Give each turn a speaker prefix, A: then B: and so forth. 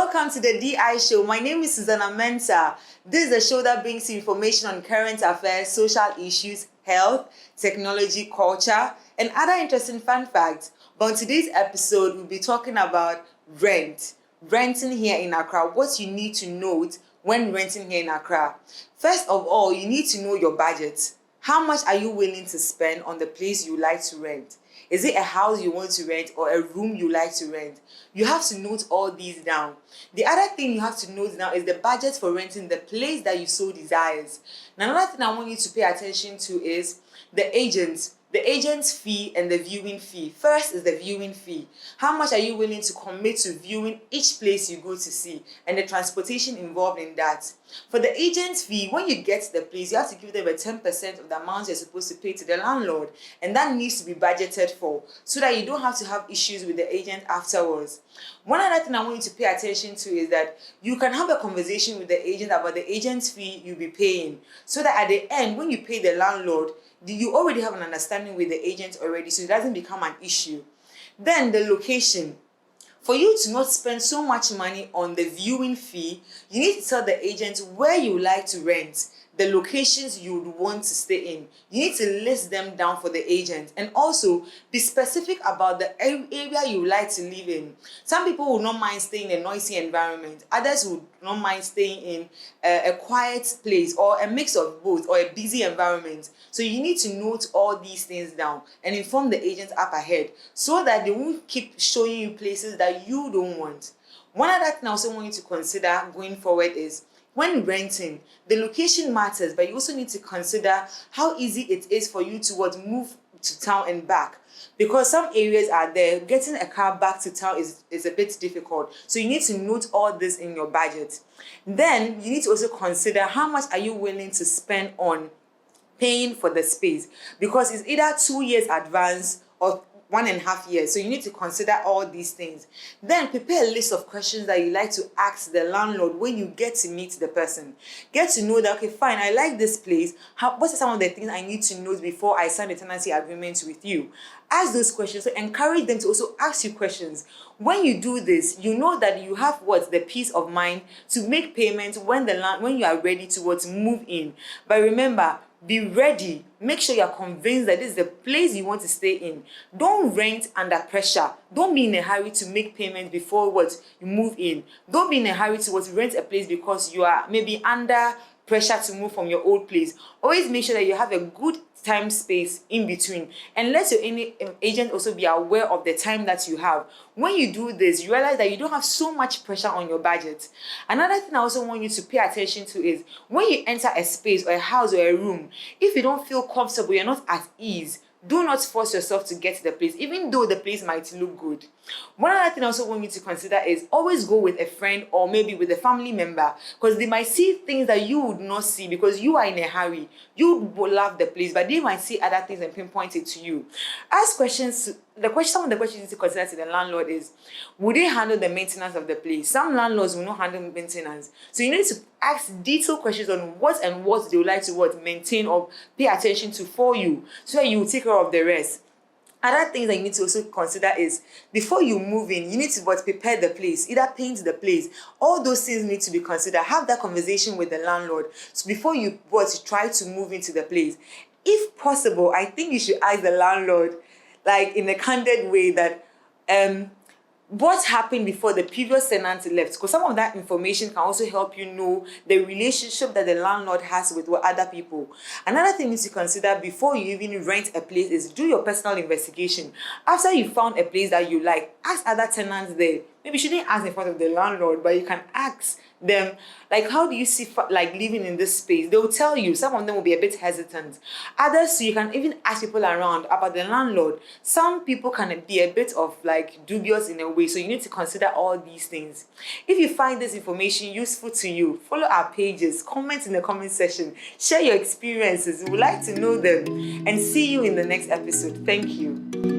A: Welcome to the DI Show. My name is Susanna Mensah. This is a show that brings you information on current affairs, social issues, health, technology, culture, and other interesting fun facts. But on today's episode, we'll be talking about rent. Renting here in Accra, what you need to note when renting here in Accra. First of all, you need to know your budget. How much are you willing to spend on the place you like to rent? Is it a house you want to rent or a room you like to rent? You have to note all these down. The other thing you have to note down is the budget for renting the place that you so desires. Now, another thing I want you to pay attention to is the agent's fee and the viewing fee. First is the viewing fee. How much are you willing to commit to viewing each place you go to see, and the transportation involved in that. For the agent's fee, when you get to the place, you have to give them a 10% of the amount you're supposed to pay to the landlord, and that needs to be budgeted for so that you don't have to have issues with the agent afterwards. One other thing I want you to pay attention to is that you can have a conversation with the agent about the agent's fee you'll be paying, so that at the end, when you pay the landlord, you already have an understanding with the agent already, so it doesn't become an issue. Then the location. For you to not spend so much money on the viewing fee, you need to tell the agent where you like to rent, the locations you would want to stay in. You need to list them down for the agent, and also be specific about the area you like to live in. Some people will not mind staying in a noisy environment. Others would not mind staying in a quiet place, or a mix of both, or a busy environment. So you need to note all these things down and inform the agent up ahead so that they won't keep showing you places that you don't want. One other thing I also want you to consider going forward is, when renting, the location matters, but you also need to consider how easy it is for you to move to town and back. Because some areas are there, getting a car back to town is a bit difficult. So you need to note all this in your budget. Then you need to also consider how much are you willing to spend on paying for the space, because it's either 2 years advance or 1.5 years. So you need to consider all these things. Then prepare a list of questions that you like to ask the landlord when you get to meet the person. Get to know that, okay, fine, I like this place. What are some of the things I need to know before I sign a tenancy agreement with you? Ask those questions. So encourage them to also ask you questions. When you do this, you know that you have the peace of mind to make payments when you are ready to move in. But remember, be ready. Make sure you're convinced that this is the place you want to stay in. Don't rent under pressure. Don't be in a hurry to make payments before you move in. Don't be in a hurry to rent a place because you are maybe under pressure to move from your old place. Always make sure that you have a good time space in between, and let your agent also be aware of the time that you have. When you do this, you realize that you don't have so much pressure on your budget. Another thing I also want you to pay attention to is, when you enter a space or a house or a room, if you don't feel comfortable, you're not at ease, do not force yourself to get to the place, even though the place might look good. One other thing I also want you to consider is, always go with a friend or maybe with a family member, because they might see things that you would not see because you are in a hurry. You will love the place, but they might see other things and pinpoint it to you. Ask questions. Some of the questions you need to consider to the landlord is, would they handle the maintenance of the place? Some landlords will not handle maintenance. So you need to ask detailed questions on what they would like to maintain or pay attention to for you, so that you will take care of the rest. Other things that you need to also consider is, before you move in, you need to prepare the place, either paint the place. All those things need to be considered. Have that conversation with the landlord before you try to move into the place. If possible, I think you should ask the landlord, in a candid way, that what happened before the previous tenant left, because some of that information can also help you know the relationship that the landlord has with other people. Another thing you need to consider before you even rent a place is, do your personal investigation. After you found a place that you like, ask other tenants there. Maybe you shouldn't ask in front of the landlord, but you can ask them, how do you see living in this space? They will tell you. Some of them will be a bit hesitant. Others, you can even ask people around about the landlord. Some people can be a bit of dubious in a way, so you need to consider all these things. If you find this information useful to you, follow our pages, comment in the comment section, share your experiences. We would like to know them, and see you in the next episode. Thank you.